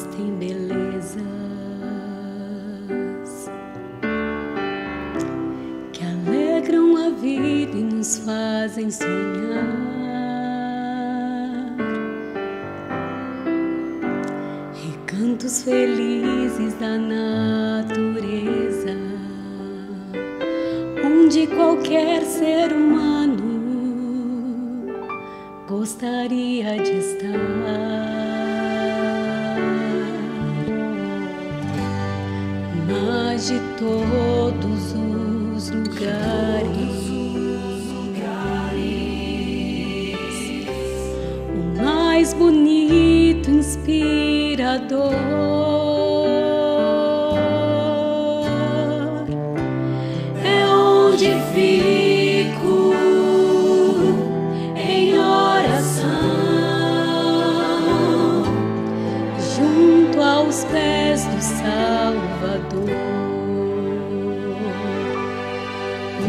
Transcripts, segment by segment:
têm belezas que alegram a vida e nos fazem sonhar. Recantos felizes da natureza, onde qualquer ser humano gostaria de estar. Mas de todos os lugares, o mais bonito, inspirador é onde fico em oração, junto aos pés do Salvador. O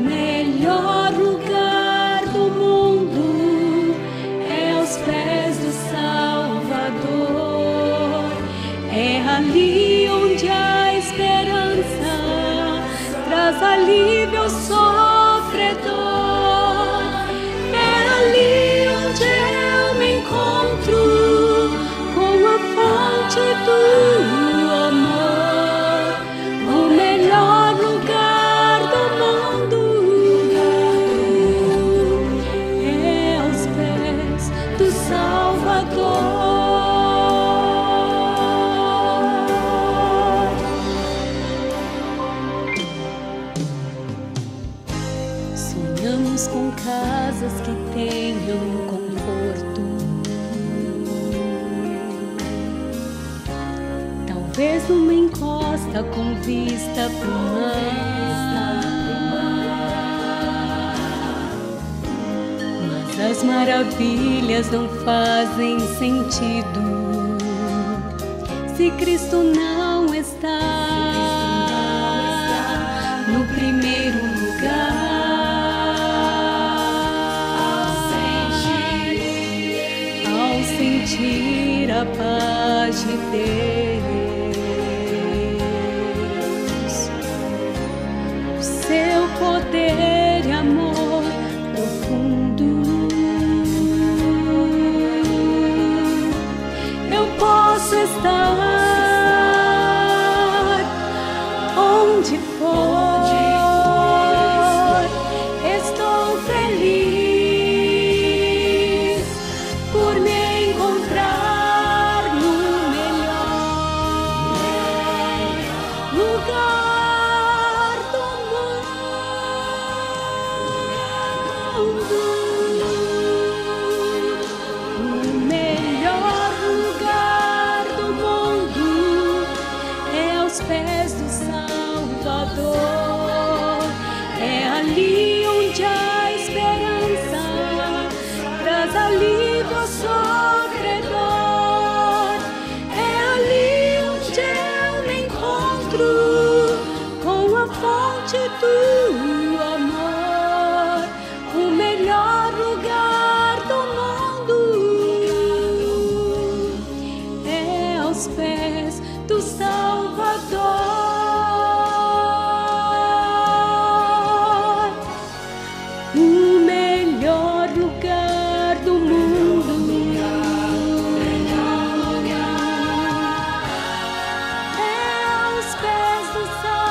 melhor lugar do mundo é aos pés do Salvador. É ali onde a esperança traz alívio ao sofredor. É ali onde eu me encontro com a fonte do amor. O melhor lugar do mundo é aos pés do Salvador. Sonhamos com casas que tenham conforto, talvez numa encosta com vista pro mar. Mas as maravilhas não fazem sentido se Cristo não está no primeiro lugar. Ao sentir a paz de Deus, o seu poder e amor profundo, eu posso estar onde for. Estou feliz por me encontrar no melhor lugar do mundo. O melhor lugar do mundo é aos pés do Salvador. É ali onde a esperança traz alívio ao sofredor. É ali onde eu me encontro com a fonte do amor. O melhor lugar do mundo é aos pés do Salvador. O melhor lugar do mundo é aos pés do Salvador.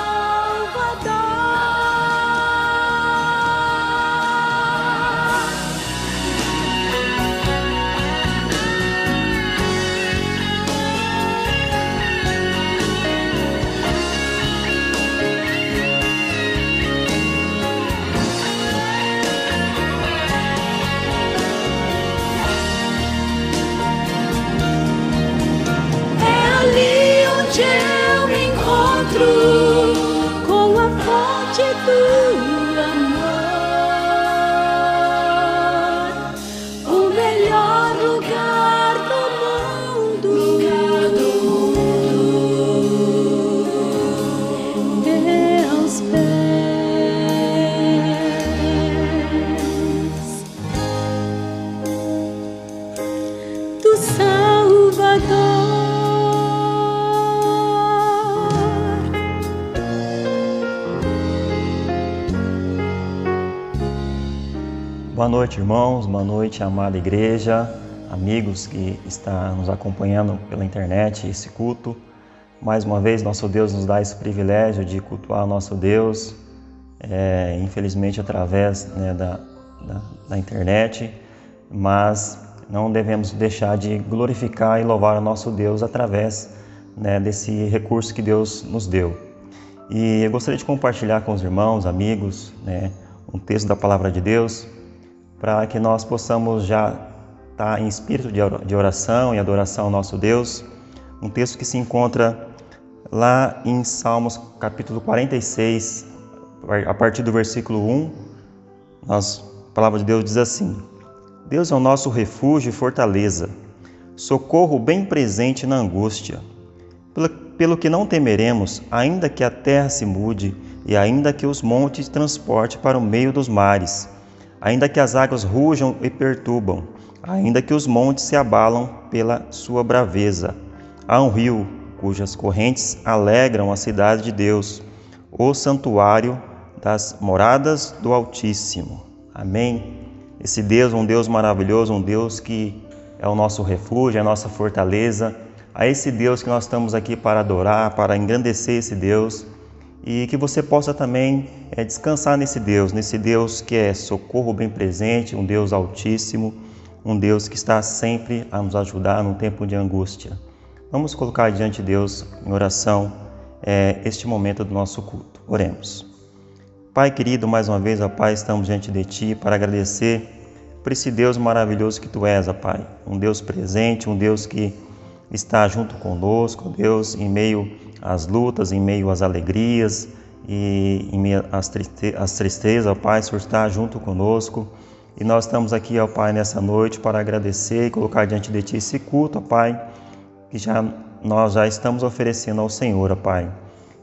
Boa noite, irmãos. Boa noite, amada igreja, amigos que estão nos acompanhando pela internet, esse culto. Mais uma vez, nosso Deus nos dá esse privilégio de cultuar o nosso Deus, infelizmente através da internet, mas não devemos deixar de glorificar e louvar o nosso Deus através desse recurso que Deus nos deu. E eu gostaria de compartilhar com os irmãos, amigos, um texto da Palavra de Deus, para que nós possamos já estar em espírito de oração e adoração ao nosso Deus. Um texto que se encontra lá em Salmos capítulo 46, a partir do versículo 1, a Palavra de Deus diz assim: Deus é o nosso refúgio e fortaleza, socorro bem presente na angústia. Pelo que não temeremos, ainda que a terra se mude e ainda que os montes transporte para o meio dos mares, ainda que as águas rujam e perturbam, ainda que os montes se abalam pela sua braveza. Há um rio cujas correntes alegram a cidade de Deus, o santuário das moradas do Altíssimo. Amém? Esse Deus, um Deus maravilhoso, um Deus que é o nosso refúgio, é a nossa fortaleza. A esse Deus que nós estamos aqui para adorar, para engrandecer esse Deus, e que você possa também descansar nesse Deus que é socorro bem presente, um Deus altíssimo, um Deus que está sempre a nos ajudar no tempo de angústia. Vamos colocar diante de Deus em oração este momento do nosso culto. Oremos. Pai querido, mais uma vez, ó Pai, estamos diante de Ti para agradecer por esse Deus maravilhoso que Tu és, ó Pai. Um Deus presente, um Deus que está junto conosco, Deus, em meio às lutas, em meio às alegrias e em meio às tristezas, ó Pai, o Senhor está junto conosco. E nós estamos aqui, ó Pai, nessa noite para agradecer e colocar diante de Ti esse culto, ó Pai, que nós já estamos oferecendo ao Senhor, ó Pai.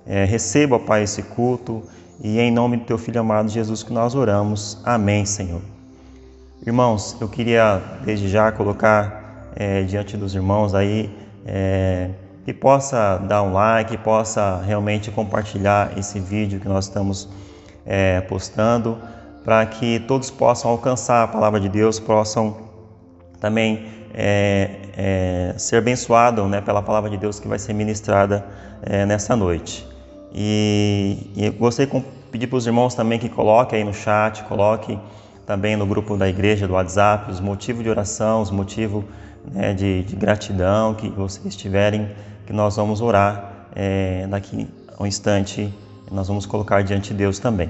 Receba, ó Pai, esse culto e em nome do Teu Filho amado Jesus que nós oramos. Amém, Senhor. Irmãos, eu queria desde já colocar diante dos irmãos aí, que possa dar um like, que possa realmente compartilhar esse vídeo que nós estamos postando, para que todos possam alcançar a Palavra de Deus, possam também ser abençoados pela Palavra de Deus que vai ser ministrada nessa noite. E eu gostaria de pedir para os irmãos também que coloquem aí no chat, coloquem também no grupo da igreja do WhatsApp os motivos de oração, os motivos de gratidão que vocês tiverem, que nós vamos orar daqui a um instante, nós vamos colocar diante de Deus também.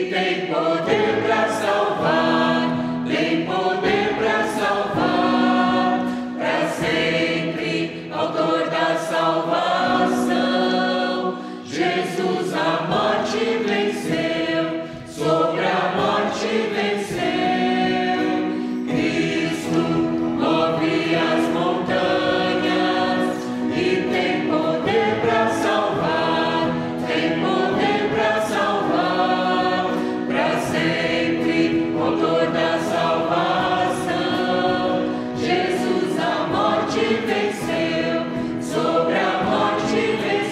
tem poder para salvar, tem poder para salvar, para sempre, autor da salvação. Jesus a morte venceu, sobre a morte venceu. Cristo move as montanhas e tem poder para salvar, tem poder para salvar, para sempre, autor da salvação. Jesus a morte venceu, sobre a morte venceu.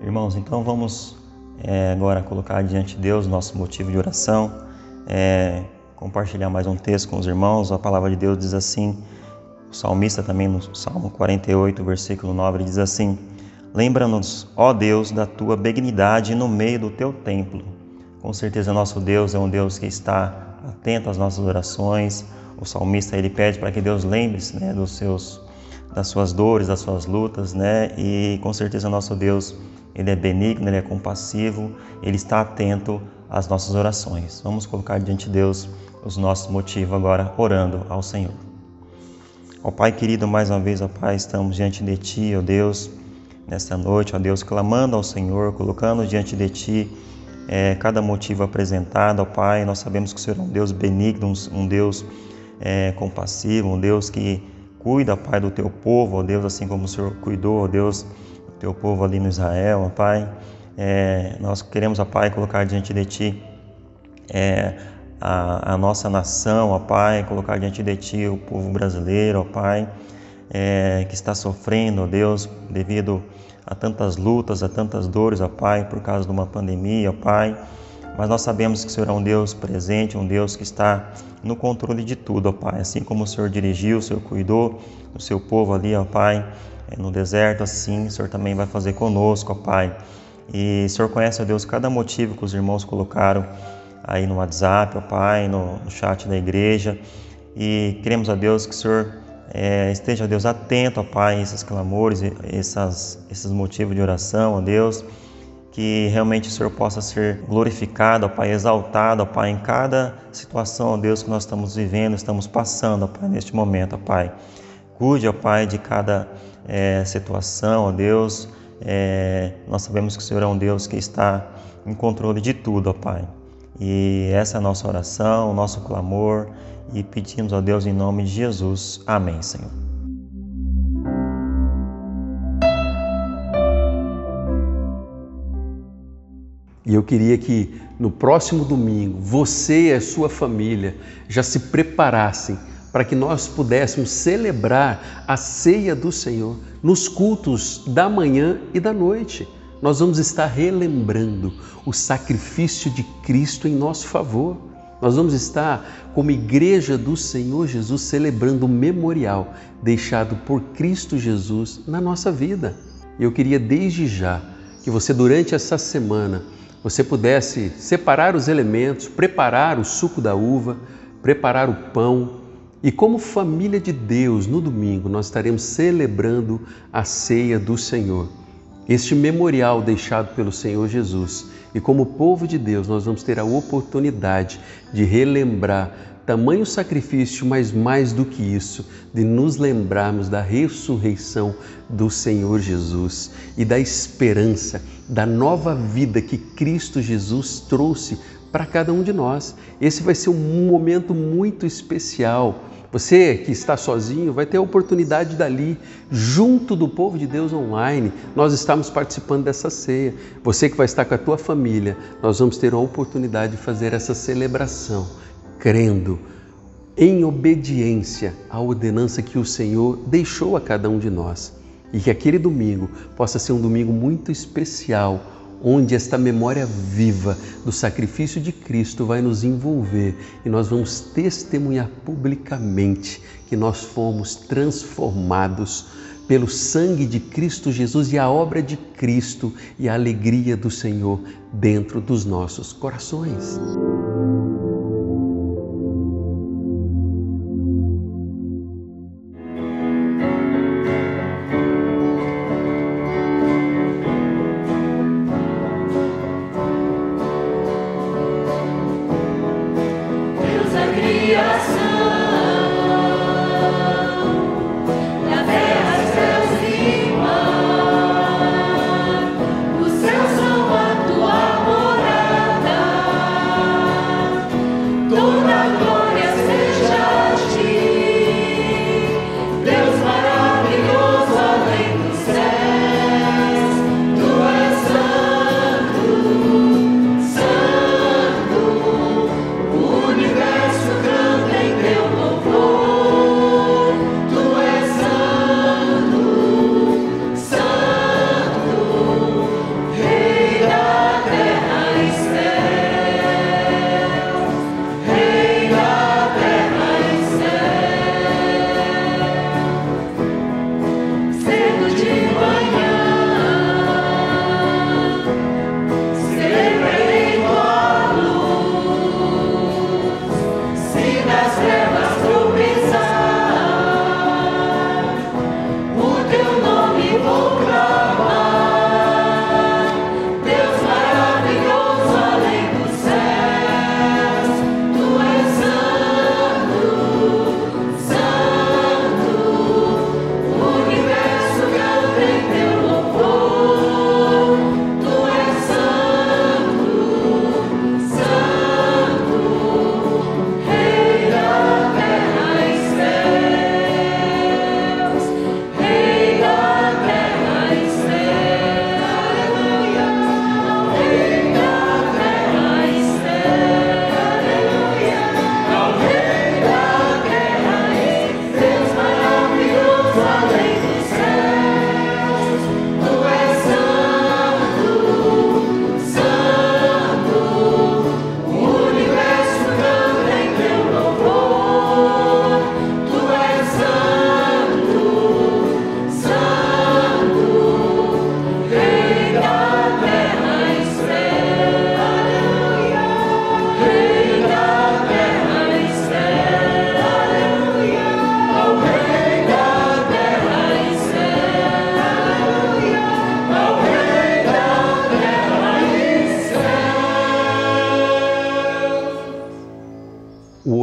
Irmãos, então vamos agora colocar diante de Deus nosso motivo de oração, compartilhar mais um texto com os irmãos. A palavra de Deus diz assim, o salmista também no Salmo 48, versículo 9, ele diz assim: lembra-nos, ó Deus, da tua benignidade no meio do teu templo. Com certeza nosso Deus é um Deus que está atento às nossas orações. O salmista ele pede para que Deus lembre-se, né, das suas dores, das suas lutas, né? E com certeza nosso Deus ele é benigno, ele é compassivo, ele está atento às nossas orações. Vamos colocar diante de Deus os nossos motivos agora, orando ao Senhor. Ó Pai querido, mais uma vez, ó Pai, estamos diante de Ti, ó Deus, nesta noite, ó Deus, clamando ao Senhor, colocando diante de Ti cada motivo apresentado, ó Pai. Nós sabemos que o Senhor é um Deus benigno, um Deus compassivo, um Deus que cuida, Pai, do Teu povo, ó Deus, assim como o Senhor cuidou, ó Deus, Teu povo ali no Israel, ó Pai. Nós queremos, ó Pai, colocar diante de Ti a nossa nação, ó Pai, colocar diante de Ti o povo brasileiro, ó Pai, que está sofrendo, ó Deus, devido a tantas lutas, a tantas dores, ó Pai, por causa de uma pandemia, ó Pai. Mas nós sabemos que o Senhor é um Deus presente, um Deus que está no controle de tudo, ó Pai. Assim como o Senhor dirigiu, o Senhor cuidou do seu povo ali, ó Pai, no deserto, assim o Senhor também vai fazer conosco, ó Pai. E o Senhor conhece, ó Deus, cada motivo que os irmãos colocaram aí no WhatsApp, ó Pai, no chat da igreja. E queremos, ó Deus, que o Senhor esteja, ó Deus, atento, ó Pai, a esses clamores, esses motivos de oração, ó Deus. Que realmente o Senhor possa ser glorificado, ó Pai, exaltado, ó Pai, em cada situação, ó Deus, que nós estamos vivendo, estamos passando, ó Pai, neste momento, ó Pai. Cuide, ó Pai, de cada situação, ó Deus. Nós sabemos que o Senhor é um Deus que está em controle de tudo, ó Pai. E essa é a nossa oração, o nosso clamor, e pedimos, ó Deus, em nome de Jesus. Amém, Senhor. E eu queria que no próximo domingo você e a sua família já se preparassem para que nós pudéssemos celebrar a ceia do Senhor nos cultos da manhã e da noite. Nós vamos estar relembrando o sacrifício de Cristo em nosso favor. Nós vamos estar, como Igreja do Senhor Jesus, celebrando o memorial deixado por Cristo Jesus na nossa vida. E eu queria desde já que você, durante essa semana, você pudesse separar os elementos, preparar o suco da uva, preparar o pão. E como família de Deus, no domingo, nós estaremos celebrando a ceia do Senhor. Este memorial deixado pelo Senhor Jesus. E como povo de Deus, nós vamos ter a oportunidade de relembrar tamanho sacrifício, mas mais do que isso, de nos lembrarmos da ressurreição do Senhor Jesus e da esperança, da nova vida que Cristo Jesus trouxe para cada um de nós. Esse vai ser um momento muito especial. Você que está sozinho vai ter a oportunidade dali, junto do povo de Deus online, nós estamos participando dessa ceia. Você que vai estar com a tua família, nós vamos ter a oportunidade de fazer essa celebração, crendo em obediência à ordenança que o Senhor deixou a cada um de nós. E que aquele domingo possa ser um domingo muito especial, onde esta memória viva do sacrifício de Cristo vai nos envolver e nós vamos testemunhar publicamente que nós fomos transformados pelo sangue de Cristo Jesus e a obra de Cristo e a alegria do Senhor dentro dos nossos corações.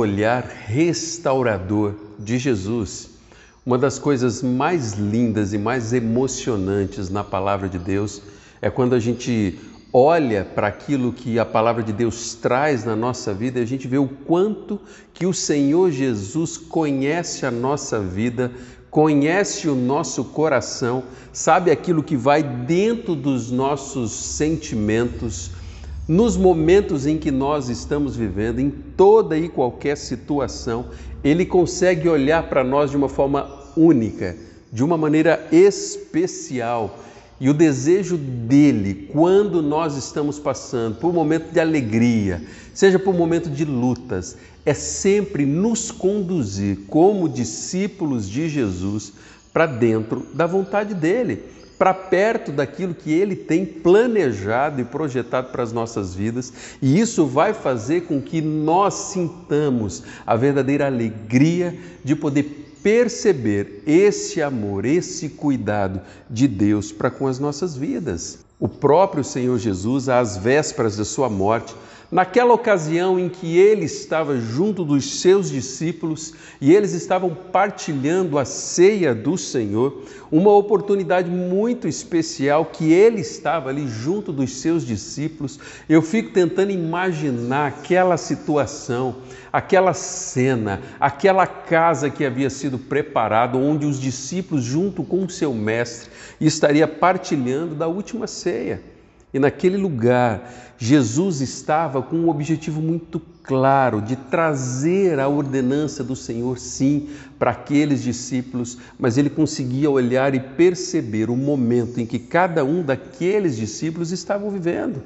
olhar restaurador de Jesus. Uma das coisas mais lindas e mais emocionantes na palavra de Deus é quando a gente olha para aquilo que a palavra de Deus traz na nossa vida e a gente vê o quanto que o Senhor Jesus conhece a nossa vida, conhece o nosso coração, sabe aquilo que vai dentro dos nossos sentimentos, nos momentos em que nós estamos vivendo, em toda e qualquer situação. Ele consegue olhar para nós de uma forma única, de uma maneira especial. E o desejo dele, quando nós estamos passando por um momento de alegria, seja por um momento de lutas, é sempre nos conduzir como discípulos de Jesus para dentro da vontade dele, para perto daquilo que ele tem planejado e projetado para as nossas vidas. E isso vai fazer com que nós sintamos a verdadeira alegria de poder perceber esse amor, esse cuidado de Deus para com as nossas vidas. O próprio Senhor Jesus, às vésperas da sua morte, naquela ocasião em que ele estava junto dos seus discípulos e eles estavam partilhando a ceia do Senhor, uma oportunidade muito especial que ele estava ali junto dos seus discípulos. Eu fico tentando imaginar aquela situação, aquela cena, aquela casa que havia sido preparada, onde os discípulos, junto com o seu mestre, estaria partilhando da última ceia. E naquele lugar, Jesus estava com um objetivo muito claro de trazer a ordenança do Senhor, sim, para aqueles discípulos, mas ele conseguia olhar e perceber o momento em que cada um daqueles discípulos estavam vivendo.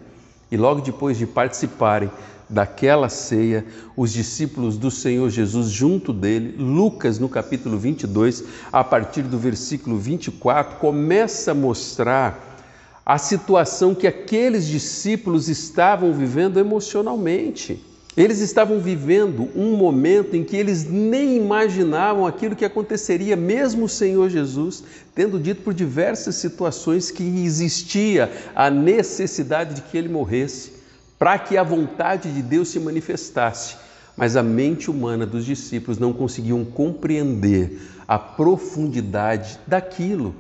E logo depois de participarem daquela ceia, os discípulos do Senhor Jesus junto dele, Lucas no capítulo 22, a partir do versículo 24, começa a mostrar a situação que aqueles discípulos estavam vivendo emocionalmente. Eles estavam vivendo um momento em que eles nem imaginavam aquilo que aconteceria, mesmo o Senhor Jesus tendo dito por diversas situações que existia a necessidade de que ele morresse, para que a vontade de Deus se manifestasse. Mas a mente humana dos discípulos não conseguiam compreender a profundidade daquilo,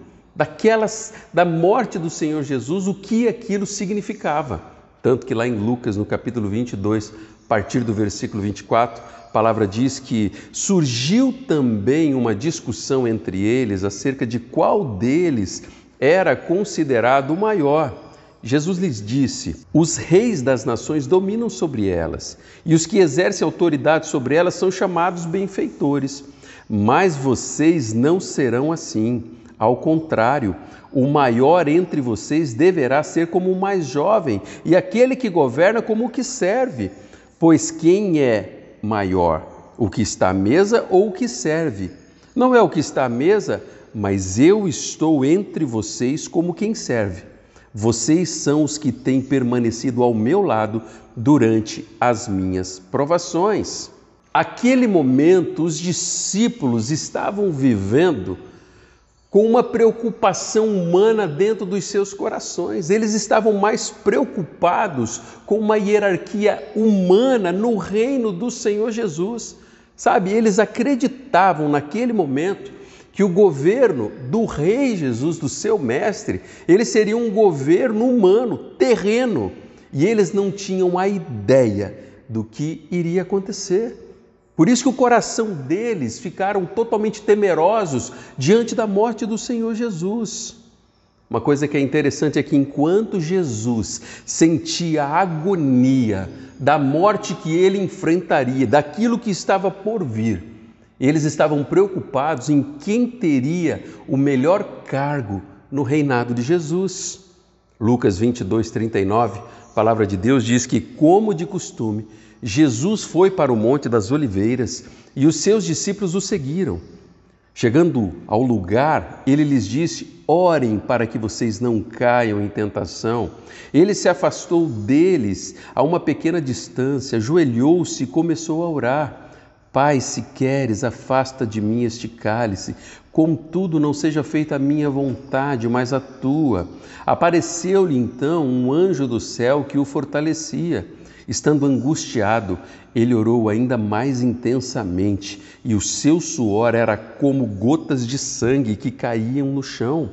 da morte do Senhor Jesus, o que aquilo significava. Tanto que lá em Lucas, no capítulo 22, a partir do versículo 24, a palavra diz que surgiu também uma discussão entre eles acerca de qual deles era considerado o maior. Jesus lhes disse: os reis das nações dominam sobre elas, e os que exercem autoridade sobre elas são chamados benfeitores. Mas vocês não serão assim. Ao contrário, o maior entre vocês deverá ser como o mais jovem, e aquele que governa como o que serve. Pois quem é maior, o que está à mesa ou o que serve? Não é o que está à mesa, mas eu estou entre vocês como quem serve. Vocês são os que têm permanecido ao meu lado durante as minhas provações. Aquele momento, os discípulos estavam vivendo com uma preocupação humana dentro dos seus corações. Eles estavam mais preocupados com uma hierarquia humana no reino do Senhor Jesus. Sabe, eles acreditavam naquele momento que o governo do rei Jesus, do seu mestre, ele seria um governo humano, terreno, e eles não tinham a ideia do que iria acontecer. Por isso que o coração deles ficaram totalmente temerosos diante da morte do Senhor Jesus. Uma coisa que é interessante é que enquanto Jesus sentia a agonia da morte que ele enfrentaria, daquilo que estava por vir, eles estavam preocupados em quem teria o melhor cargo no reinado de Jesus. Lucas 22, 39, a palavra de Deus diz que, como de costume, Jesus foi para o Monte das Oliveiras e os seus discípulos o seguiram. Chegando ao lugar, ele lhes disse: orem para que vocês não caiam em tentação. Ele se afastou deles a uma pequena distância, ajoelhou-se e começou a orar. Pai, se queres, afasta de mim este cálice. Contudo, não seja feita a minha vontade, mas a tua. Apareceu-lhe então um anjo do céu que o fortalecia. Estando angustiado, ele orou ainda mais intensamente, e o seu suor era como gotas de sangue que caíam no chão.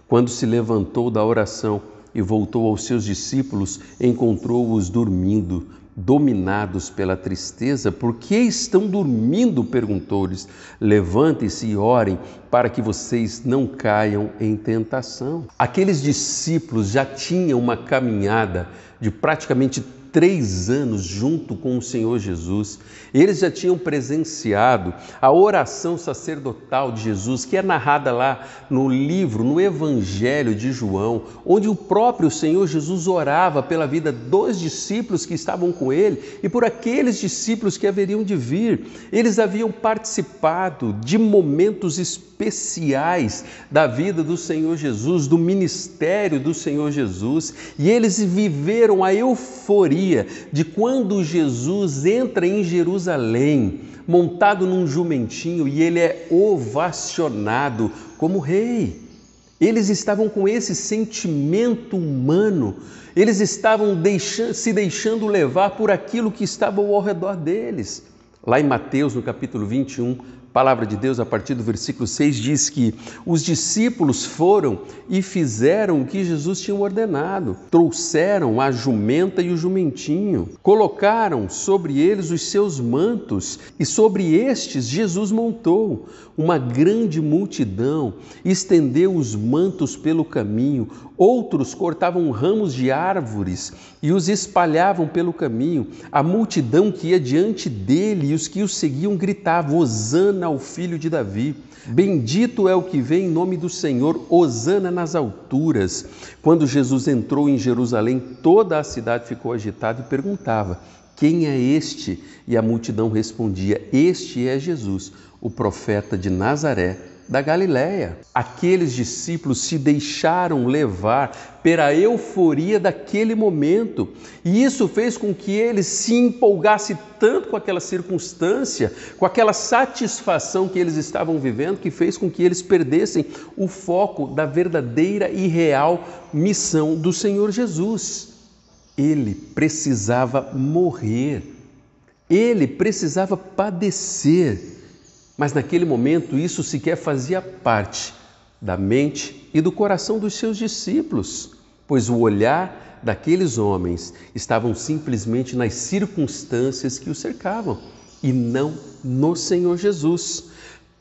Quando se levantou da oração e voltou aos seus discípulos, encontrou-os dormindo, dominados pela tristeza. Por que estão dormindo? Perguntou-lhes. Levantem-se e orem para que vocês não caiam em tentação. Aqueles discípulos já tinham uma caminhada de praticamente 3 anos junto com o Senhor Jesus. Eles já tinham presenciado a oração sacerdotal de Jesus, que é narrada lá no livro, no Evangelho de João, onde o próprio Senhor Jesus orava pela vida dos discípulos que estavam com ele e por aqueles discípulos que haveriam de vir. Eles haviam participado de momentos especiais da vida do Senhor Jesus, do ministério do Senhor Jesus, e eles viveram a euforia de quando Jesus entra em Jerusalém, montado num jumentinho, e ele é ovacionado como rei. Eles estavam com esse sentimento humano, eles estavam se deixando levar por aquilo que estava ao redor deles. Lá em Mateus, no capítulo 21, a palavra de Deus, a partir do versículo 6, diz que os discípulos foram e fizeram o que Jesus tinha ordenado. Trouxeram a jumenta e o jumentinho, colocaram sobre eles os seus mantos e sobre estes Jesus montou. Uma grande multidão estendeu os mantos pelo caminho, outros cortavam ramos de árvores e os espalhavam pelo caminho. A multidão que ia diante dele e os que o seguiam gritavam: Hosana ao filho de Davi. Bendito é o que vem em nome do Senhor, hosana nas alturas. Quando Jesus entrou em Jerusalém, toda a cidade ficou agitada e perguntava: quem é este? E a multidão respondia: este é Jesus, o profeta de Nazaré da Galileia. Aqueles discípulos se deixaram levar pela euforia daquele momento, e isso fez com que eles se empolgassem tanto com aquela circunstância, com aquela satisfação que eles estavam vivendo, que fez com que eles perdessem o foco da verdadeira e real missão do Senhor Jesus. Ele precisava morrer, ele precisava padecer. Mas naquele momento isso sequer fazia parte da mente e do coração dos seus discípulos, pois o olhar daqueles homens estavam simplesmente nas circunstâncias que o cercavam e não no Senhor Jesus.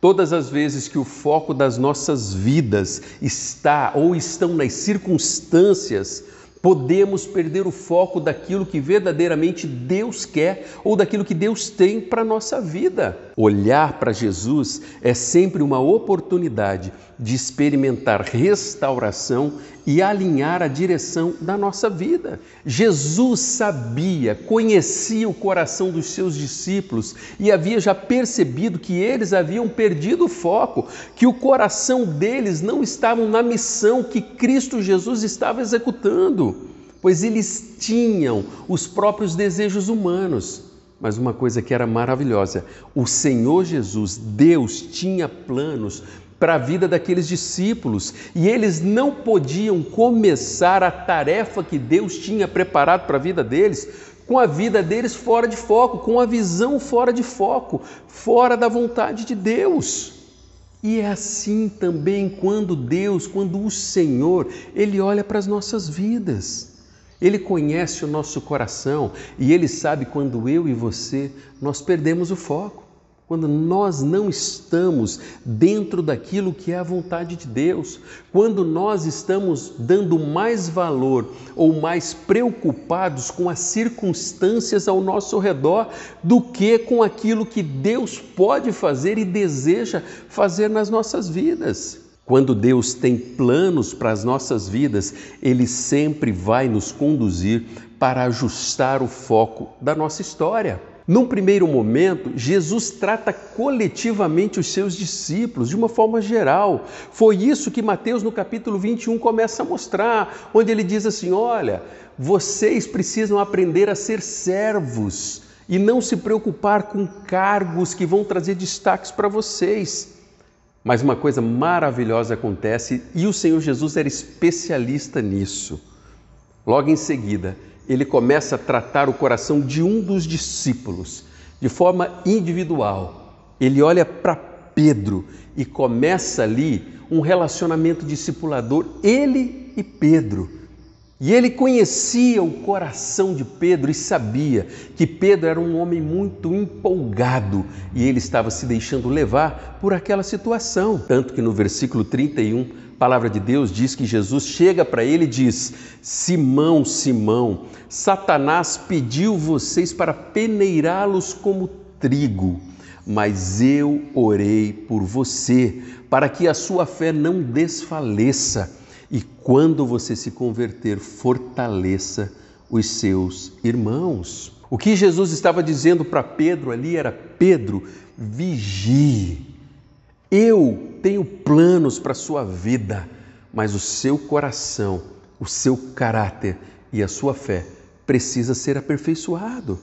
Todas as vezes que o foco das nossas vidas está ou estão nas circunstâncias, podemos perder o foco daquilo que verdadeiramente Deus quer ou daquilo que Deus tem para a nossa vida. Olhar para Jesus é sempre uma oportunidade de experimentar restauração e alinhar a direção da nossa vida. Jesus sabia, conhecia o coração dos seus discípulos e havia já percebido que eles haviam perdido o foco, que o coração deles não estava na missão que Cristo Jesus estava executando, pois eles tinham os próprios desejos humanos. Mas uma coisa que era maravilhosa, o Senhor Jesus, Deus, tinha planos para a vida daqueles discípulos e eles não podiam começar a tarefa que Deus tinha preparado para a vida deles com a vida deles fora de foco, com a visão fora de foco, fora da vontade de Deus. E é assim também quando o Senhor, Ele olha para as nossas vidas. Ele conhece o nosso coração e Ele sabe quando eu e você, nós perdemos o foco. Quando nós não estamos dentro daquilo que é a vontade de Deus, quando nós estamos dando mais valor ou mais preocupados com as circunstâncias ao nosso redor do que com aquilo que Deus pode fazer e deseja fazer nas nossas vidas. Quando Deus tem planos para as nossas vidas, Ele sempre vai nos conduzir para ajustar o foco da nossa história. Num primeiro momento, Jesus trata coletivamente os seus discípulos de uma forma geral. Foi isso que Mateus, no capítulo 21, começa a mostrar, onde ele diz assim: olha, vocês precisam aprender a ser servos e não se preocupar com cargos que vão trazer destaques para vocês. Mas uma coisa maravilhosa acontece e o Senhor Jesus era especialista nisso. Logo em seguida, ele começa a tratar o coração de um dos discípulos de forma individual. Ele olha para Pedro e começa ali um relacionamento discipulador, ele e Pedro. E ele conhecia o coração de Pedro e sabia que Pedro era um homem muito empolgado e ele estava se deixando levar por aquela situação. Tanto que no versículo 31, a palavra de Deus diz que Jesus chega para ele e diz: Simão, Simão, Satanás pediu vocês para peneirá-los como trigo, mas eu orei por você, para que a sua fé não desfaleça. E quando você se converter, fortaleça os seus irmãos. O que Jesus estava dizendo para Pedro ali era: Pedro, vigie. Eu tenho planos para a sua vida, mas o seu coração, o seu caráter e a sua fé precisa ser aperfeiçoado.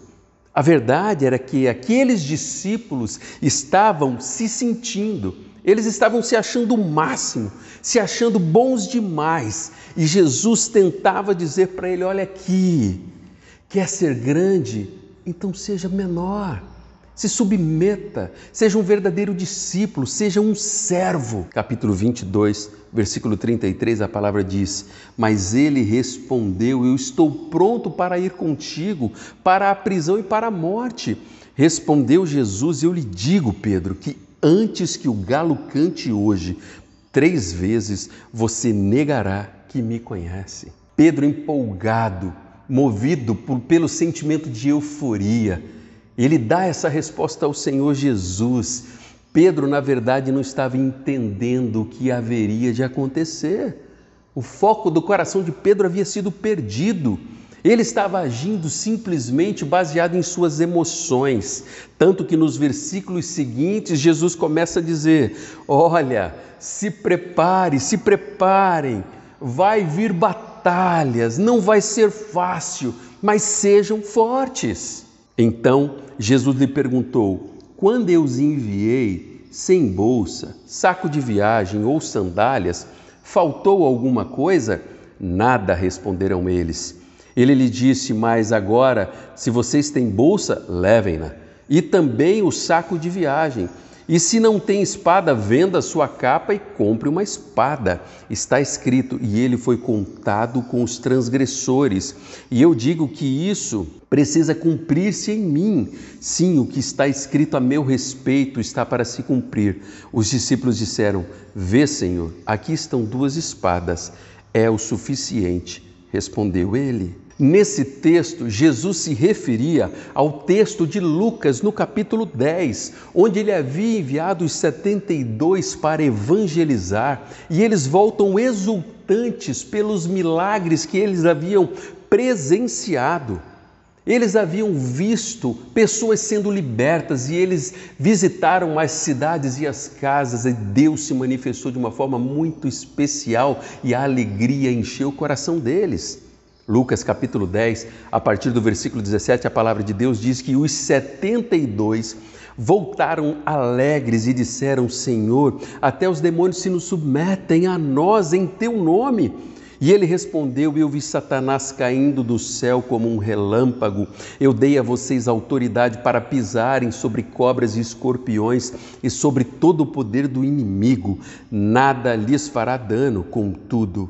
A verdade era que aqueles discípulos estavam se sentindo, eles estavam se achando o máximo, se achando bons demais. E Jesus tentava dizer para ele: olha aqui, quer ser grande? Então seja menor. Se submeta, seja um verdadeiro discípulo, seja um servo. Capítulo 22, versículo 33, a palavra diz: mas ele respondeu: eu estou pronto para ir contigo para a prisão e para a morte. Respondeu Jesus: eu lhe digo, Pedro, que antes que o galo cante hoje, 3 vezes você negará que me conhece. Pedro, empolgado, movido pelo sentimento de euforia, ele dá essa resposta ao Senhor Jesus. Pedro, na verdade, não estava entendendo o que haveria de acontecer. O foco do coração de Pedro havia sido perdido. Ele estava agindo simplesmente baseado em suas emoções. Tanto que nos versículos seguintes, Jesus começa a dizer: olha, se preparem, vai vir batalhas, não vai ser fácil, mas sejam fortes. Então, Jesus lhe perguntou: quando eu os enviei sem bolsa, saco de viagem ou sandálias, faltou alguma coisa? Nada, responderam eles. Ele lhe disse: mas agora, se vocês têm bolsa, levem-na, e também o saco de viagem. E se não tem espada, venda sua capa e compre uma espada. Está escrito: e ele foi contado com os transgressores. E eu digo que isso precisa cumprir-se em mim. Sim, o que está escrito a meu respeito está para se cumprir. Os discípulos disseram: vê, Senhor, aqui estão 2 espadas. É o suficiente, respondeu ele. Nesse texto, Jesus se referia ao texto de Lucas, no capítulo 10, onde ele havia enviado os 72 para evangelizar, e eles voltam exultantes pelos milagres que eles haviam presenciado. Eles haviam visto pessoas sendo libertas e eles visitaram as cidades e as casas, e Deus se manifestou de uma forma muito especial e a alegria encheu o coração deles. Lucas capítulo 10, a partir do versículo 17, a palavra de Deus diz que os 72 voltaram alegres e disseram: Senhor, até os demônios se nos submetem a nós em teu nome. E ele respondeu: eu vi Satanás caindo do céu como um relâmpago. Eu dei a vocês autoridade para pisarem sobre cobras e escorpiões e sobre todo o poder do inimigo. Nada lhes fará dano. Contudo,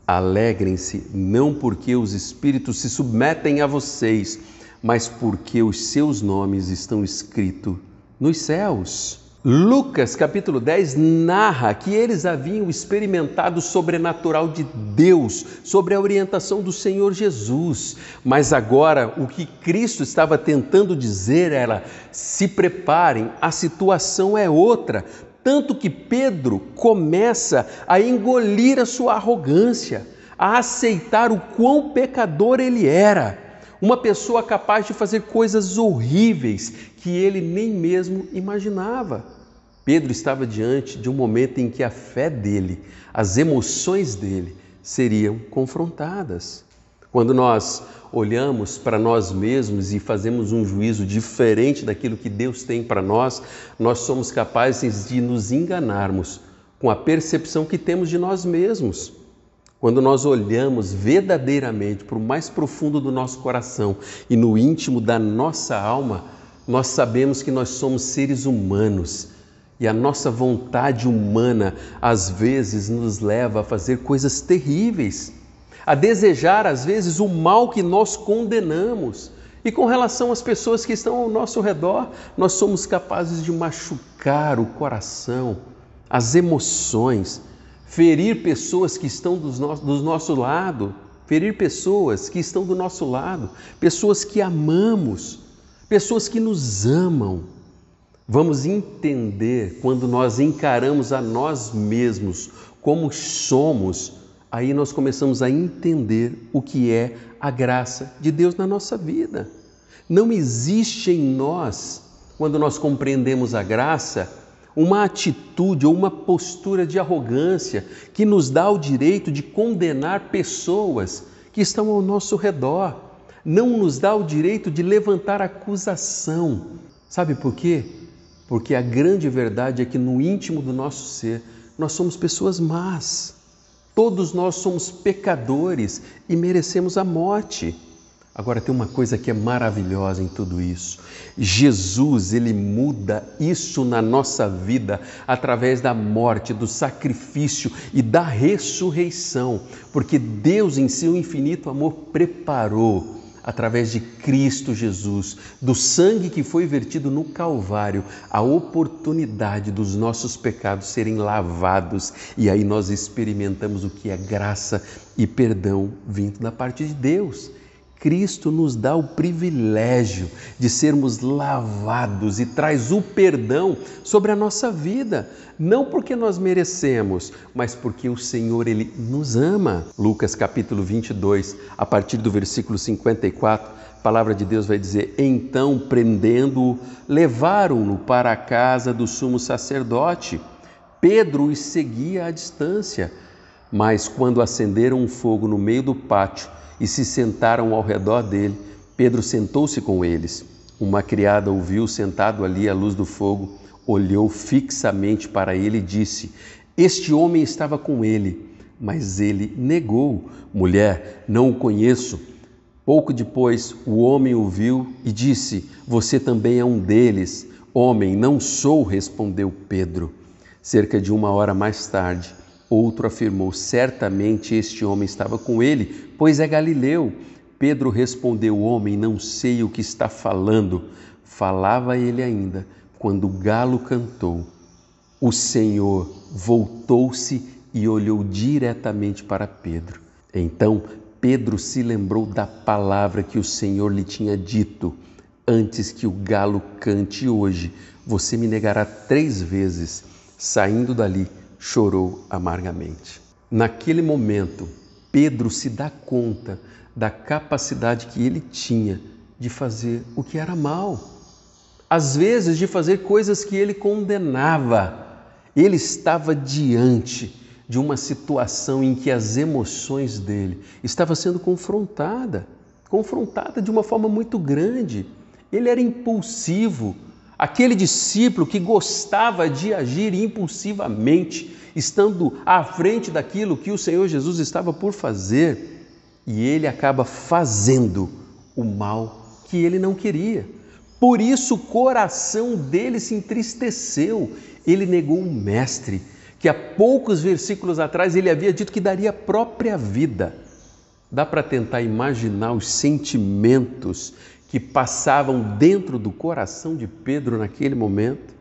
alegrem-se, não porque os espíritos se submetem a vocês, mas porque os seus nomes estão escritos nos céus. Lucas capítulo 10 narra que eles haviam experimentado o sobrenatural de Deus sobre a orientação do Senhor Jesus. Mas agora o que Cristo estava tentando dizer era: se preparem, a situação é outra. Tanto que Pedro começa a engolir a sua arrogância, a aceitar o quão pecador ele era. Uma pessoa capaz de fazer coisas horríveis que ele nem mesmo imaginava. Pedro estava diante de um momento em que a fé dele, as emoções dele seriam confrontadas. Quando nós olhamos para nós mesmos e fazemos um juízo diferente daquilo que Deus tem para nós, nós somos capazes de nos enganarmos com a percepção que temos de nós mesmos. Quando nós olhamos verdadeiramente para o mais profundo do nosso coração e no íntimo da nossa alma, nós sabemos que nós somos seres humanos e a nossa vontade humana às vezes nos leva a fazer coisas terríveis, a desejar às vezes o mal que nós condenamos. E com relação às pessoas que estão ao nosso redor, nós somos capazes de machucar o coração, as emoções, ferir pessoas que estão do nosso lado, pessoas que amamos, pessoas que nos amam. Vamos entender quando nós encaramos a nós mesmos como somos, aí nós começamos a entender o que é a graça de Deus na nossa vida. Não existe em nós, quando nós compreendemos a graça, uma atitude ou uma postura de arrogância que nos dá o direito de condenar pessoas que estão ao nosso redor. Não nos dá o direito de levantar acusação. Sabe por quê? Porque a grande verdade é que no íntimo do nosso ser, nós somos pessoas más. Todos nós somos pecadores e merecemos a morte. Agora tem uma coisa que é maravilhosa em tudo isso. Jesus, ele muda isso na nossa vida através da morte, do sacrifício e da ressurreição, porque Deus em seu infinito amor preparou, através de Cristo Jesus, do sangue que foi vertido no Calvário, a oportunidade dos nossos pecados serem lavados, e aí nós experimentamos o que é graça e perdão vindo da parte de Deus. Cristo nos dá o privilégio de sermos lavados e traz o perdão sobre a nossa vida, não porque nós merecemos, mas porque o Senhor, Ele nos ama. Lucas capítulo 22, a partir do versículo 54, a palavra de Deus vai dizer: então, prendendo-o, levaram-no para a casa do sumo sacerdote. Pedro os seguia à distância, mas quando acenderam um fogo no meio do pátio, e se sentaram ao redor dele, Pedro sentou-se com eles. Uma criada o viu sentado ali à luz do fogo, olhou fixamente para ele e disse: este homem estava com ele. Mas ele negou: mulher, não o conheço. Pouco depois, o homem o viu e disse: você também é um deles. Homem, não sou, respondeu Pedro. Cerca de 1 hora mais tarde, outro afirmou: certamente este homem estava com ele, pois é galileu. Pedro respondeu: homem, não sei o que está falando. Falava ele ainda, quando o galo cantou. O Senhor voltou-se e olhou diretamente para Pedro. Então Pedro se lembrou da palavra que o Senhor lhe tinha dito: antes que o galo cante hoje, você me negará 3 vezes. Saindo dali, chorou amargamente. Naquele momento, Pedro se dá conta da capacidade que ele tinha de fazer o que era mal. Às vezes, de fazer coisas que ele condenava. Ele estava diante de uma situação em que as emoções dele estavam sendo confrontada de uma forma muito grande. Ele era impulsivo. Aquele discípulo que gostava de agir impulsivamente, estando à frente daquilo que o Senhor Jesus estava por fazer, e ele acaba fazendo o mal que ele não queria. Por isso o coração dele se entristeceu. Ele negou o Mestre, que há poucos versículos atrás ele havia dito que daria a própria vida. Dá para tentar imaginar os sentimentos que passavam dentro do coração de Pedro naquele momento?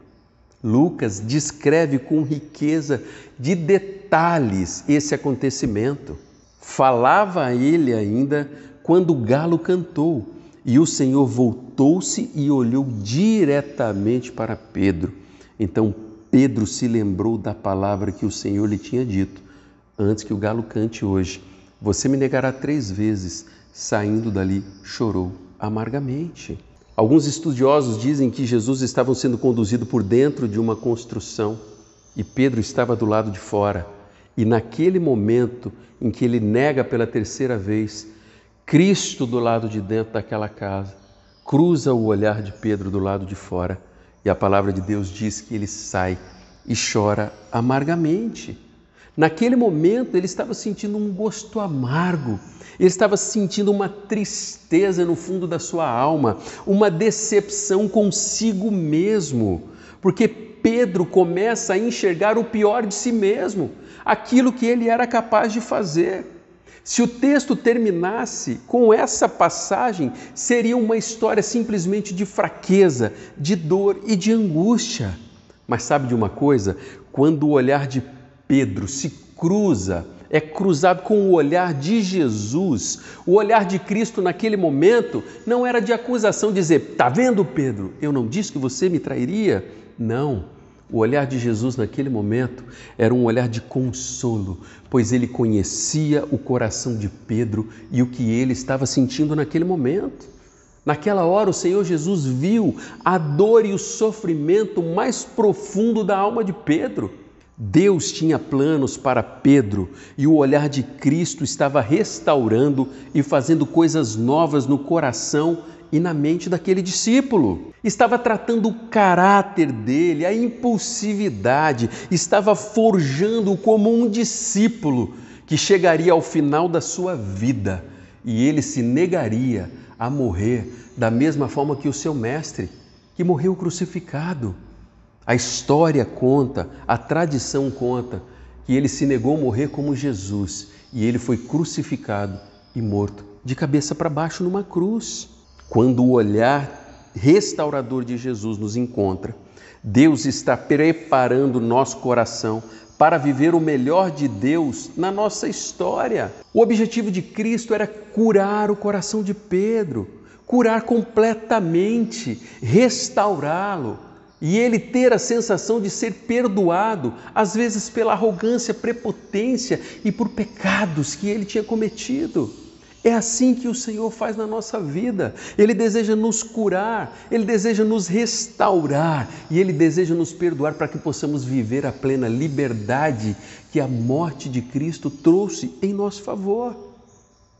Lucas descreve com riqueza de detalhes esse acontecimento. Falava ele ainda quando o galo cantou, e o Senhor voltou-se e olhou diretamente para Pedro. Então Pedro se lembrou da palavra que o Senhor lhe tinha dito: antes que o galo cante hoje, você me negará 3 vezes. Saindo dali, chorou amargamente. Alguns estudiosos dizem que Jesus estava sendo conduzido por dentro de uma construção e Pedro estava do lado de fora. E naquele momento em que ele nega pela 3ª vez, Cristo do lado de dentro daquela casa cruza o olhar de Pedro do lado de fora, e a palavra de Deus diz que ele sai e chora amargamente. Naquele momento ele estava sentindo um gosto amargo, ele estava sentindo uma tristeza no fundo da sua alma, uma decepção consigo mesmo, porque Pedro começa a enxergar o pior de si mesmo, aquilo que ele era capaz de fazer. Se o texto terminasse com essa passagem, seria uma história simplesmente de fraqueza, de dor e de angústia. Mas sabe de uma coisa? Quando o olhar de Pedro se cruza, é cruzado com o olhar de Jesus, o olhar de Cristo naquele momento não era de acusação, dizer, tá vendo, Pedro, eu não disse que você me trairia? Não. O olhar de Jesus naquele momento era um olhar de consolo, pois ele conhecia o coração de Pedro e o que ele estava sentindo naquele momento. Naquela hora o Senhor Jesus viu a dor e o sofrimento mais profundo da alma de Pedro. Deus tinha planos para Pedro e o olhar de Cristo estava restaurando e fazendo coisas novas no coração e na mente daquele discípulo. Estava tratando o caráter dele, a impulsividade, estava forjando-o como um discípulo que chegaria ao final da sua vida e ele se negaria a morrer da mesma forma que o seu mestre, que morreu crucificado. A história conta, a tradição conta que ele se negou a morrer como Jesus e ele foi crucificado e morto de cabeça para baixo numa cruz. Quando o olhar restaurador de Jesus nos encontra, Deus está preparando nosso coração para viver o melhor de Deus na nossa história. O objetivo de Cristo era curar o coração de Pedro, curar completamente, restaurá-lo e ele ter a sensação de ser perdoado, às vezes pela arrogância, prepotência e por pecados que ele tinha cometido. É assim que o Senhor faz na nossa vida. Ele deseja nos curar, Ele deseja nos restaurar e Ele deseja nos perdoar para que possamos viver a plena liberdade que a morte de Cristo trouxe em nosso favor.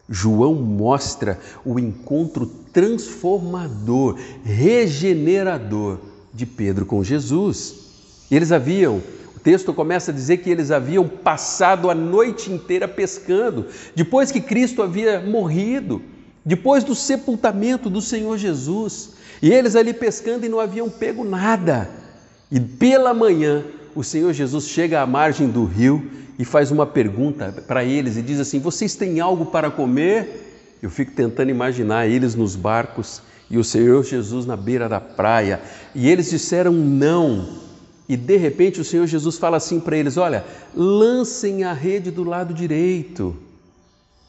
João mostra o encontro transformador, regenerador de Pedro com Jesus. O texto começa a dizer que eles haviam passado a noite inteira pescando, depois que Cristo havia morrido, depois do sepultamento do Senhor Jesus. E eles ali pescando e não haviam pego nada. E pela manhã, o Senhor Jesus chega à margem do rio e faz uma pergunta para eles e diz assim, vocês têm algo para comer? Eu fico tentando imaginar eles nos barcos e o Senhor Jesus na beira da praia. E eles disseram não. E de repente o Senhor Jesus fala assim para eles, olha, lancem a rede do lado direito.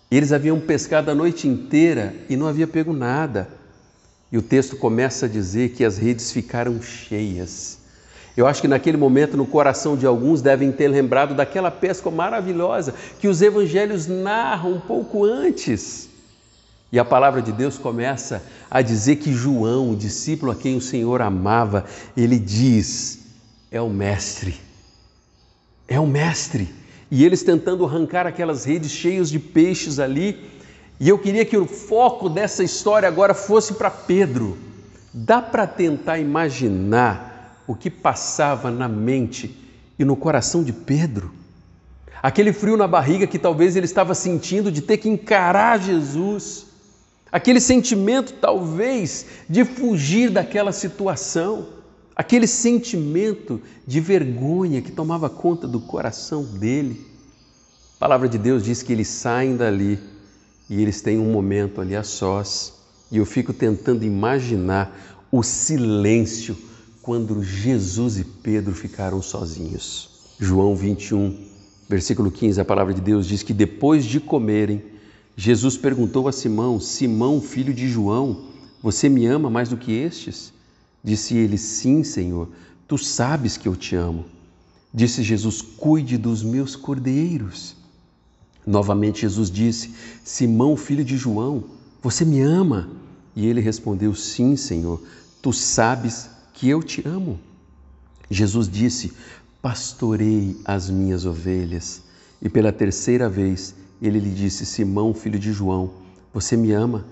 Eles haviam pescado a noite inteira e não havia pego nada. E o texto começa a dizer que as redes ficaram cheias. Eu acho que naquele momento no coração de alguns devem ter lembrado daquela pesca maravilhosa que os evangelhos narram um pouco antes. E a palavra de Deus começa a dizer que João, o discípulo a quem o Senhor amava, ele diz, é o mestre. E eles tentando arrancar aquelas redes cheias de peixes ali. E eu queria que o foco dessa história agora fosse para Pedro. Dá para tentar imaginar o que passava na mente e no coração de Pedro? Aquele frio na barriga que talvez ele estava sentindo de ter que encarar Jesus. Aquele sentimento talvez de fugir daquela situação. Aquele sentimento de vergonha que tomava conta do coração dele. A palavra de Deus diz que eles saem dali e eles têm um momento ali a sós. E eu fico tentando imaginar o silêncio quando Jesus e Pedro ficaram sozinhos. João 21, versículo 15, a palavra de Deus diz que depois de comerem, Jesus perguntou a Simão, Simão, filho de João, você me ama mais do que estes? Disse ele, sim, Senhor, tu sabes que eu te amo. Disse Jesus, cuide dos meus cordeiros. Novamente Jesus disse, Simão, filho de João, você me ama? E ele respondeu, sim, Senhor, tu sabes que eu te amo. Jesus disse, pastorei as minhas ovelhas. E pela terceira vez ele lhe disse, Simão, filho de João, você me ama?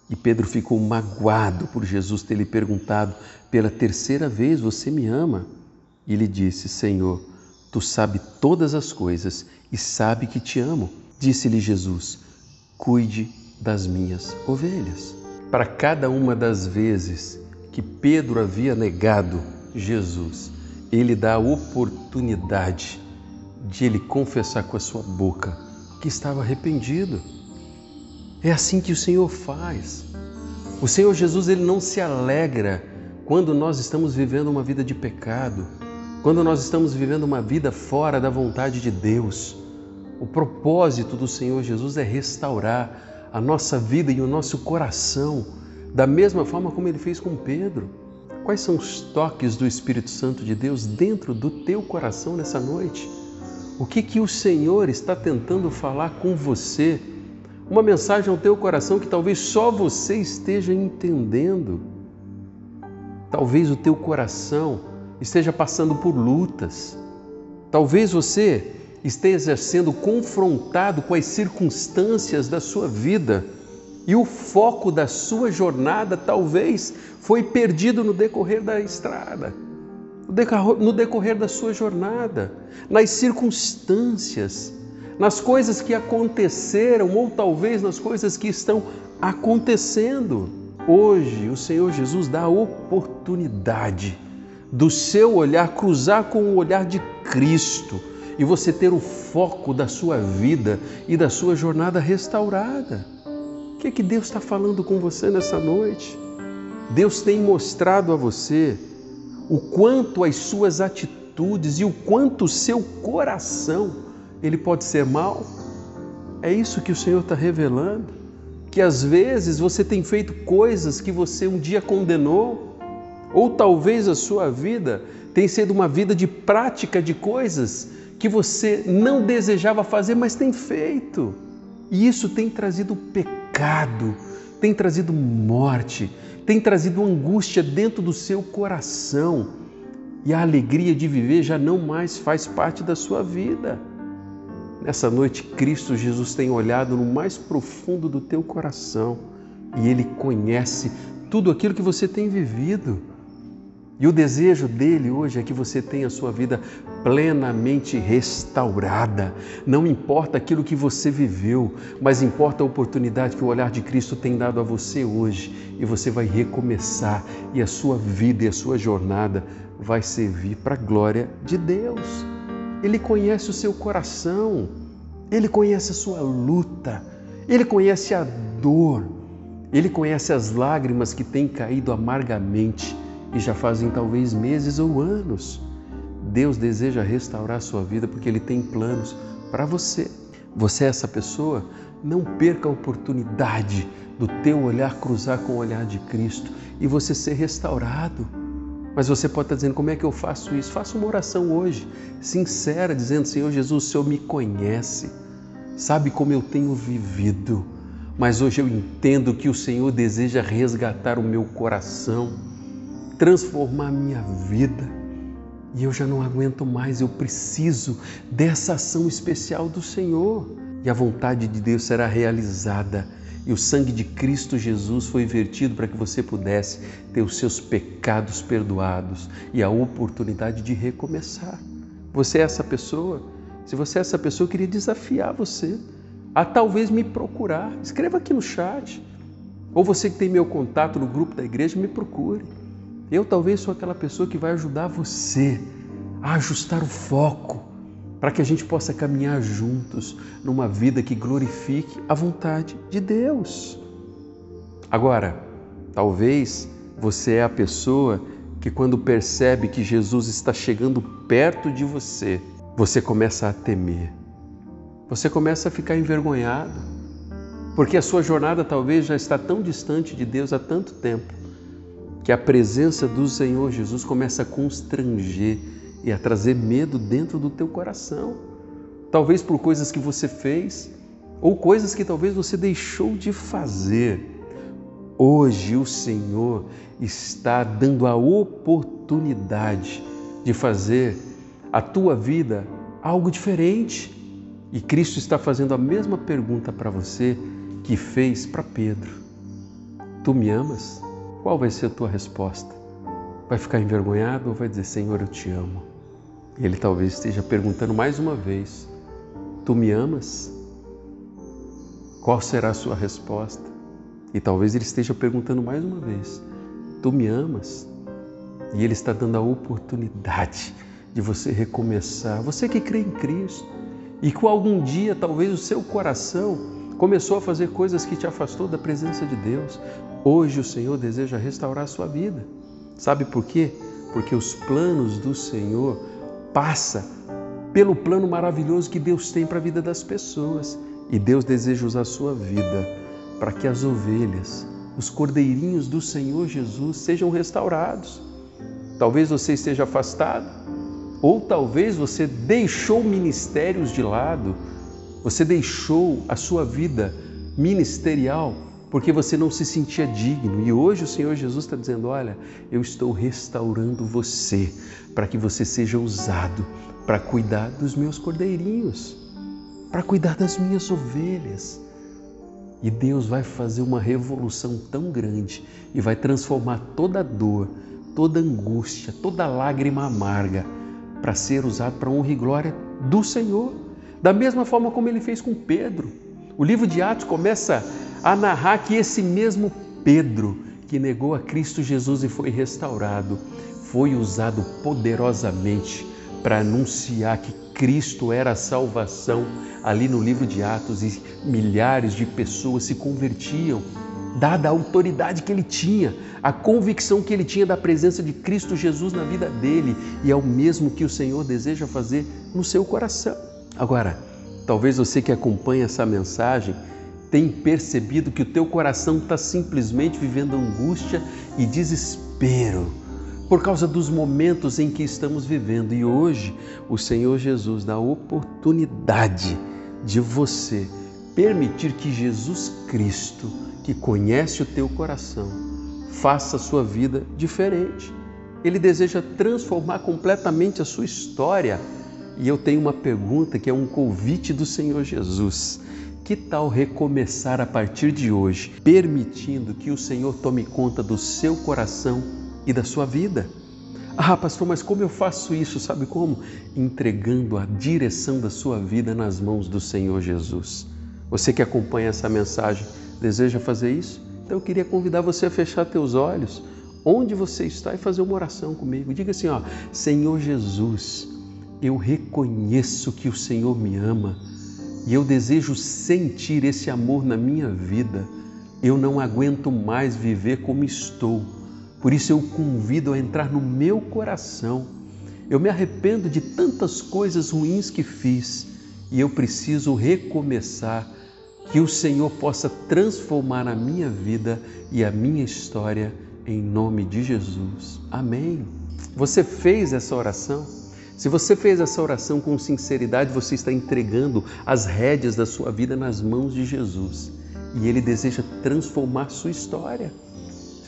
E Pedro ficou magoado por Jesus ter lhe perguntado, pela terceira vez, você me ama? E lhe disse, Senhor, tu sabes todas as coisas e sabe que te amo. Disse-lhe Jesus: cuide das minhas ovelhas. Para cada uma das vezes que Pedro havia negado Jesus, ele dá a oportunidade de ele confessar com a sua boca que estava arrependido. É assim que o Senhor faz. O Senhor Jesus, ele não se alegra quando nós estamos vivendo uma vida de pecado, quando nós estamos vivendo uma vida fora da vontade de Deus. O propósito do Senhor Jesus é restaurar a nossa vida e o nosso coração, da mesma forma como ele fez com Pedro. Quais são os toques do Espírito Santo de Deus dentro do teu coração nessa noite? O que o Senhor está tentando falar com você? Uma mensagem ao teu coração que talvez só você esteja entendendo. Talvez o teu coração esteja passando por lutas. Talvez você esteja sendo confrontado com as circunstâncias da sua vida e o foco da sua jornada talvez foi perdido no decorrer da estrada, no decorrer da sua jornada, nas circunstâncias, nas coisas que aconteceram ou talvez nas coisas que estão acontecendo. Hoje o Senhor Jesus dá a oportunidade do seu olhar cruzar com o olhar de Cristo e você ter o foco da sua vida e da sua jornada restaurada. O que Deus está falando com você nessa noite? Deus tem mostrado a você o quanto as suas atitudes e o quanto o seu coração ele pode ser mau. É isso que o Senhor está revelando, que às vezes você tem feito coisas que você um dia condenou, ou talvez a sua vida tem sido uma vida de prática de coisas que você não desejava fazer, mas tem feito. E isso tem trazido pecado, tem trazido morte, tem trazido angústia dentro do seu coração. E a alegria de viver já não mais faz parte da sua vida. Nessa noite, Cristo Jesus tem olhado no mais profundo do teu coração e Ele conhece tudo aquilo que você tem vivido. E o desejo dele hoje é que você tenha a sua vida plenamente restaurada. Não importa aquilo que você viveu, mas importa a oportunidade que o olhar de Cristo tem dado a você hoje. E você vai recomeçar e a sua vida e a sua jornada vai servir para a glória de Deus. Ele conhece o seu coração, Ele conhece a sua luta, Ele conhece a dor, Ele conhece as lágrimas que têm caído amargamente e já fazem talvez meses ou anos. Deus deseja restaurar a sua vida porque Ele tem planos para você. Você é essa pessoa? Não perca a oportunidade do teu olhar cruzar com o olhar de Cristo e você ser restaurado. Mas você pode estar dizendo, como é que eu faço isso? Faça uma oração hoje, sincera, dizendo, Senhor Jesus, o Senhor me conhece, sabe como eu tenho vivido, mas hoje eu entendo que o Senhor deseja resgatar o meu coração, transformar a minha vida, e eu já não aguento mais, eu preciso dessa ação especial do Senhor. E a vontade de Deus será realizada. E o sangue de Cristo Jesus foi vertido para que você pudesse ter os seus pecados perdoados e a oportunidade de recomeçar. Você é essa pessoa? Se você é essa pessoa, eu queria desafiar você a talvez me procurar. Escreva aqui no chat. Ou você que tem meu contato no grupo da igreja, me procure. Eu talvez sou aquela pessoa que vai ajudar você a ajustar o foco para que a gente possa caminhar juntos numa vida que glorifique a vontade de Deus. Agora, talvez você é a pessoa que quando percebe que Jesus está chegando perto de você, você começa a temer. Você começa a ficar envergonhado, porque a sua jornada talvez já está tão distante de Deus há tanto tempo, que a presença do Senhor Jesus começa a constranger e a trazer medo dentro do teu coração. Talvez por coisas que você fez ou coisas que talvez você deixou de fazer. Hoje o Senhor está dando a oportunidade de fazer a tua vida algo diferente. E Cristo está fazendo a mesma pergunta para você que fez para Pedro. Tu me amas? Qual vai ser a tua resposta? Vai ficar envergonhado ou vai dizer, Senhor, eu te amo? Ele talvez esteja perguntando mais uma vez, Tu me amas? Qual será a sua resposta? E talvez ele esteja perguntando mais uma vez: Tu me amas? E ele está dando a oportunidade de você recomeçar. Você que crê em Cristo e que algum dia talvez o seu coração começou a fazer coisas que te afastou da presença de Deus. Hoje o Senhor deseja restaurar a sua vida. Sabe por quê? Porque os planos do Senhor passam pelo plano maravilhoso que Deus tem para a vida das pessoas. E Deus deseja usar a sua vida para que as ovelhas, os cordeirinhos do Senhor Jesus sejam restaurados. Talvez você esteja afastado, ou talvez você deixou ministérios de lado, você deixou a sua vida ministerial porque você não se sentia digno. E hoje o Senhor Jesus está dizendo: olha, eu estou restaurando você para que você seja usado para cuidar dos meus cordeirinhos, para cuidar das minhas ovelhas. E Deus vai fazer uma revolução tão grande e vai transformar toda dor, toda angústia, toda lágrima amarga para ser usado para a honra e glória do Senhor. Da mesma forma como Ele fez com Pedro. O livro de Atos começa a narrar que esse mesmo Pedro que negou a Cristo Jesus e foi restaurado, foi usado poderosamente para anunciar que Cristo era a salvação ali no livro de Atos, e milhares de pessoas se convertiam, dada a autoridade que ele tinha, a convicção que ele tinha da presença de Cristo Jesus na vida dele, e é o mesmo que o Senhor deseja fazer no seu coração. Agora, talvez você que acompanha essa mensagem tenha percebido que o teu coração está simplesmente vivendo angústia e desespero por causa dos momentos em que estamos vivendo. E hoje o Senhor Jesus dá a oportunidade de você permitir que Jesus Cristo, que conhece o teu coração, faça a sua vida diferente. Ele deseja transformar completamente a sua história. E eu tenho uma pergunta que é um convite do Senhor Jesus. Que tal recomeçar a partir de hoje, permitindo que o Senhor tome conta do seu coração e da sua vida? Ah, pastor, mas como eu faço isso? Sabe como? Entregando a direção da sua vida nas mãos do Senhor Jesus. Você que acompanha essa mensagem, deseja fazer isso? Então eu queria convidar você a fechar teus olhos, onde você está, e fazer uma oração comigo. Diga assim, ó: Senhor Jesus, eu reconheço que o Senhor me ama e eu desejo sentir esse amor na minha vida. Eu não aguento mais viver como estou. Por isso eu convido a entrar no meu coração. Eu me arrependo de tantas coisas ruins que fiz e eu preciso recomeçar. Que o Senhor possa transformar a minha vida e a minha história em nome de Jesus. Amém. Você fez essa oração? Se você fez essa oração com sinceridade, você está entregando as rédeas da sua vida nas mãos de Jesus. E Ele deseja transformar sua história.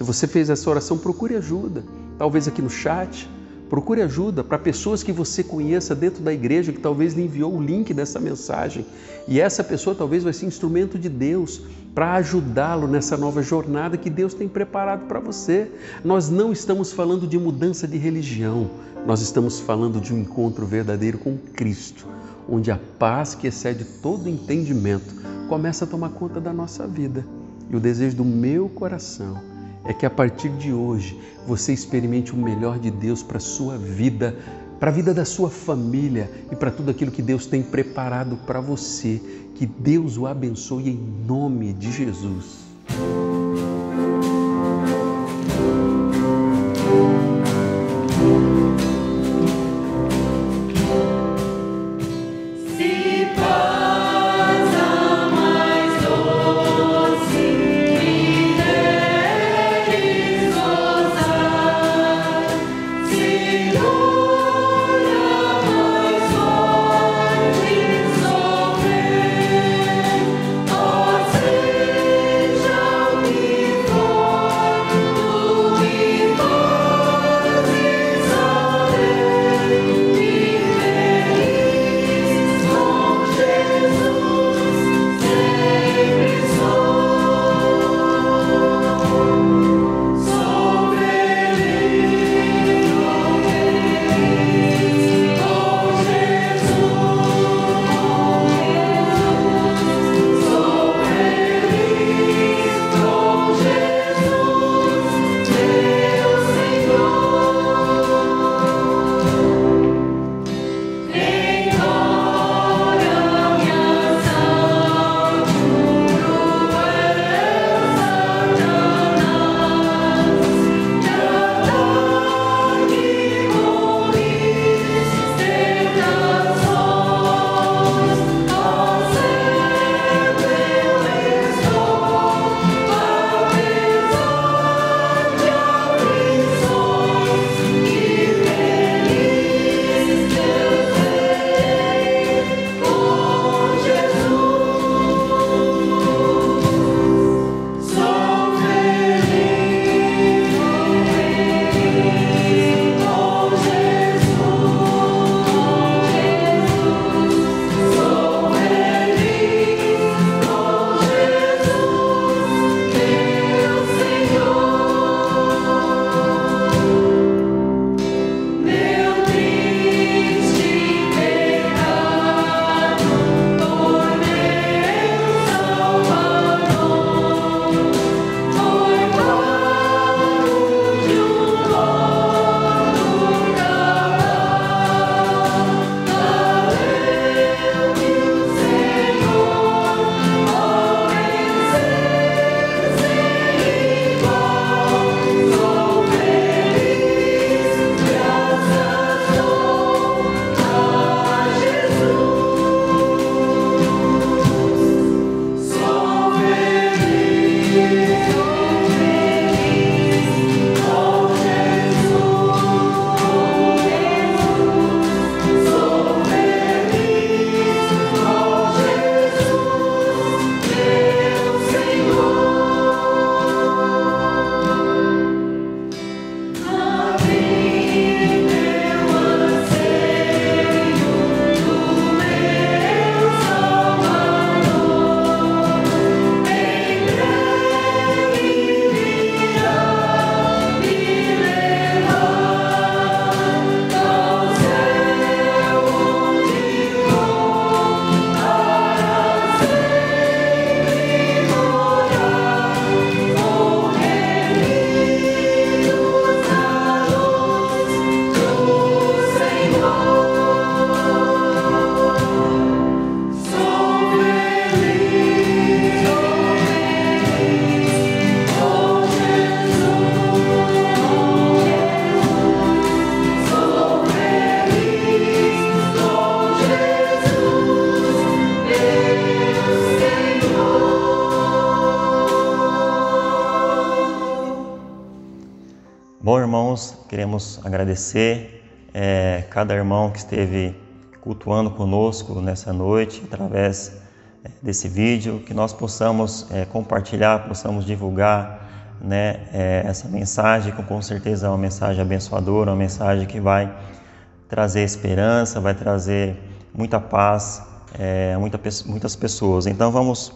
Se você fez essa oração, procure ajuda. Talvez aqui no chat, procure ajuda para pessoas que você conheça dentro da igreja, que talvez lhe enviou o link dessa mensagem. E essa pessoa talvez vai ser instrumento de Deus para ajudá-lo nessa nova jornada que Deus tem preparado para você. Nós não estamos falando de mudança de religião, nós estamos falando de um encontro verdadeiro com Cristo, onde a paz que excede todo entendimento começa a tomar conta da nossa vida. E o desejo do meu coração é que a partir de hoje você experimente o melhor de Deus para a sua vida, para a vida da sua família e para tudo aquilo que Deus tem preparado para você. Que Deus o abençoe em nome de Jesus. Seja Bom, irmãos, queremos agradecer cada irmão que esteve cultuando conosco nessa noite, através desse vídeo, que nós possamos compartilhar, possamos divulgar, né, essa mensagem, que com certeza é uma mensagem abençoadora, uma mensagem que vai trazer esperança, vai trazer muita paz a muitas pessoas. Então vamos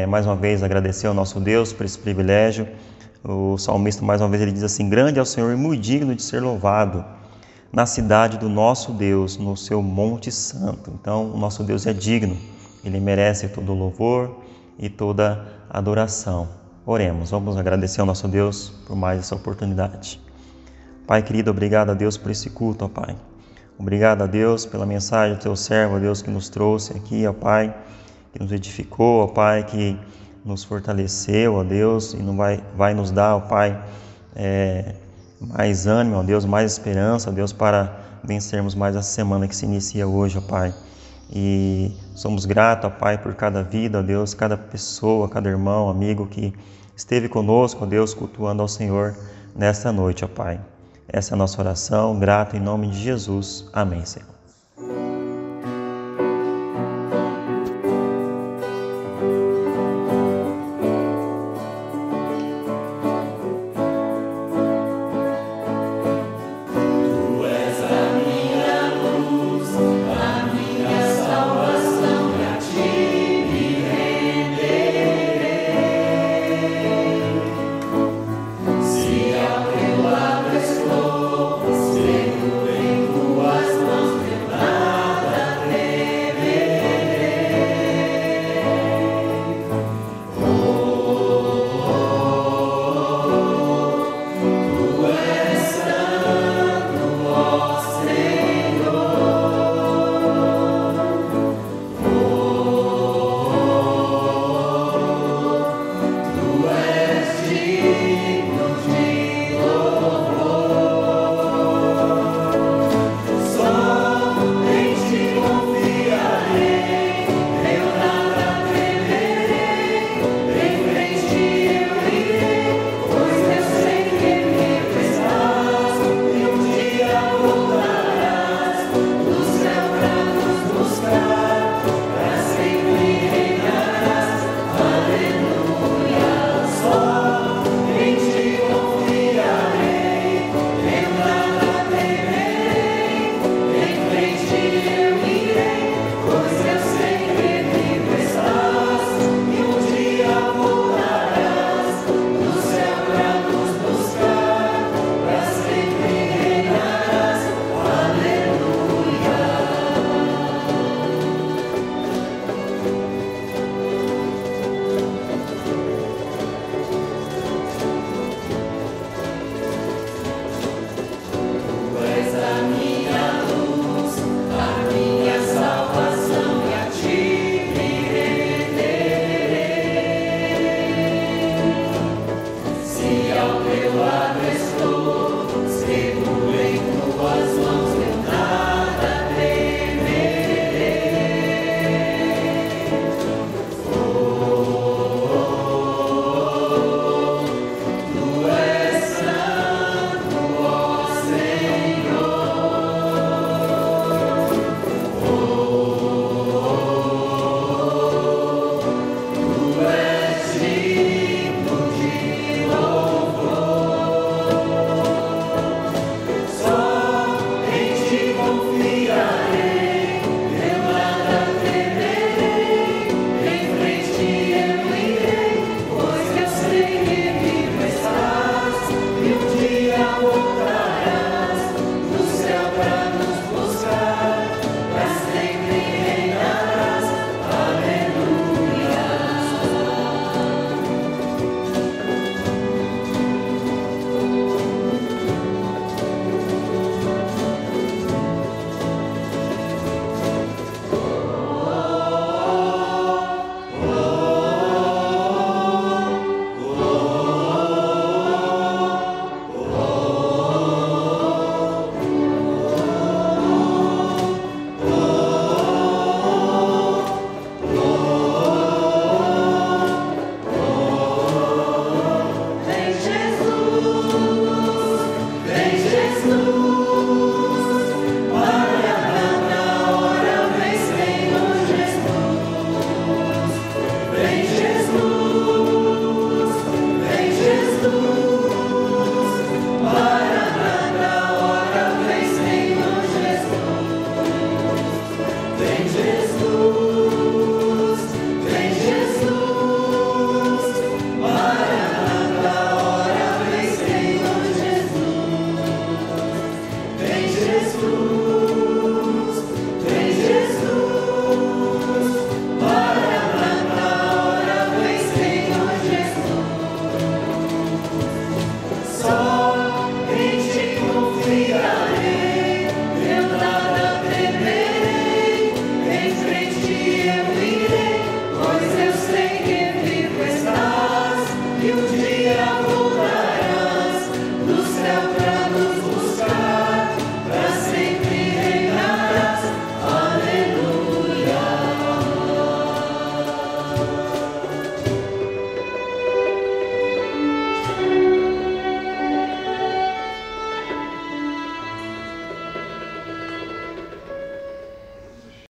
mais uma vez agradecer ao nosso Deus por esse privilégio. O salmista mais uma vez ele diz assim: grande é o Senhor e muito digno de ser louvado na cidade do nosso Deus, no seu monte santo. Então o nosso Deus é digno, ele merece todo o louvor e toda adoração. Oremos, vamos agradecer ao nosso Deus por mais essa oportunidade. Pai querido, obrigado a Deus por esse culto, ó Pai. Obrigado a Deus pela mensagem do teu servo, ó Deus, que nos trouxe aqui, ó Pai, que nos edificou, ó Pai, que nos fortaleceu, ó Deus, e vai nos dar, ó Pai, mais ânimo, ó Deus, mais esperança, ó Deus, para vencermos mais essa semana que se inicia hoje, ó Pai. E somos gratos, ó Pai, por cada vida, ó Deus, cada pessoa, cada irmão, amigo que esteve conosco, ó Deus, cultuando ao Senhor nesta noite, ó Pai. Essa é a nossa oração, grato em nome de Jesus. Amém, Senhor. Se ao teu lado